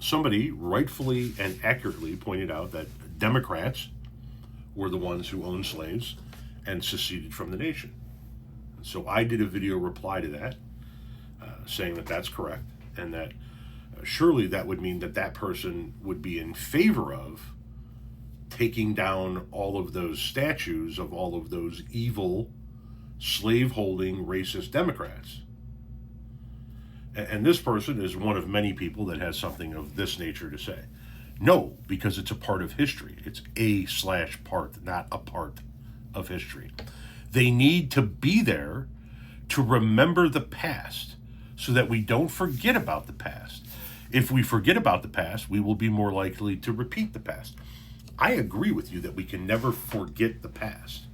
somebody rightfully and accurately pointed out that Democrats were the ones who owned slaves and seceded from the nation. So I did a video reply to that, saying that that's correct, and that surely that would mean that that person would be in favor of taking down all of those statues of all of those evil, slave-holding, racist Democrats. And this person is one of many people that has something of this nature to say. No, because it's a part of history. It's a/part, not a part of history. They need to be there to remember the past so that we don't forget about the past. If we forget about the past, we will be more likely to repeat the past. I agree with you that we can never forget the past.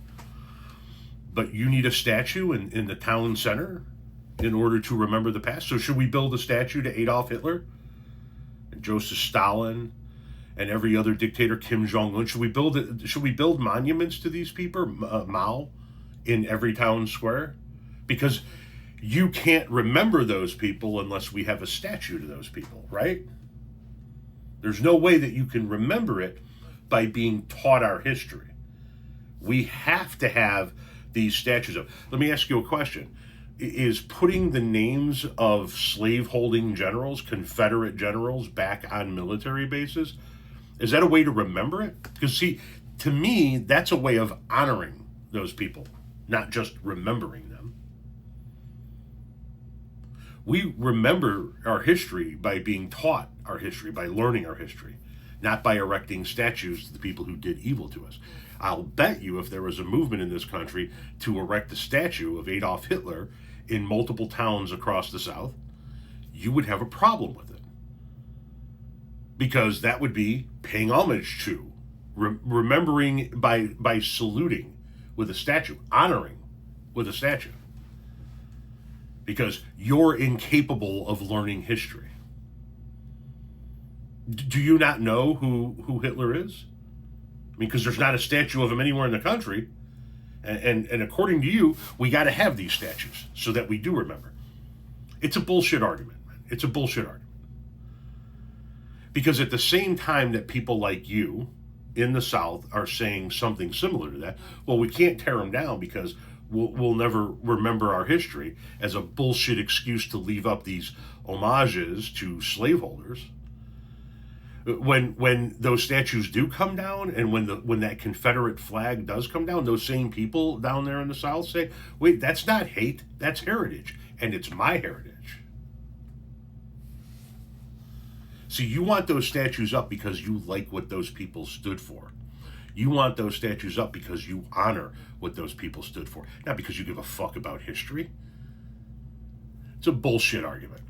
But you need a statue in the town center in order to remember the past. So should we build a statue to Adolf Hitler and Joseph Stalin and every other dictator, Kim Jong-un? Should we build monuments to these people, Mao, in every town square? Because you can't remember those people unless we have a statue to those people, right? There's no way that you can remember it by being taught our history. We have to have these statues up. Let me ask you a question. Is putting the names of slave-holding generals, Confederate generals, back on military bases, is that a way to remember it? Because see, to me, that's a way of honoring those people, not just remembering them. We remember our history by being taught our history, by learning our history, not by erecting statues to the people who did evil to us. I'll bet you if there was a movement in this country to erect a statue of Adolf Hitler in multiple towns across the South, you would have a problem with it. Because that would be paying homage to, remembering by saluting with a statue, honoring with a statue. Because you're incapable of learning history. Do you not know who Hitler is? I mean, because there's not a statue of him anywhere in the country. And according to you, we got to have these statues so that we do remember. It's a bullshit argument, man. It's a bullshit argument. Because at the same time that people like you in the South are saying something similar to that, well, we can't tear them down because we'll never remember our history as a bullshit excuse to leave up these homages to slaveholders. When those statues do come down, and when that Confederate flag does come down, those same people down there in the South say, wait, that's not hate, that's heritage, and it's my heritage. See, you want those statues up because you like what those people stood for. You want those statues up because you honor what those people stood for, not because you give a fuck about history. It's a bullshit argument.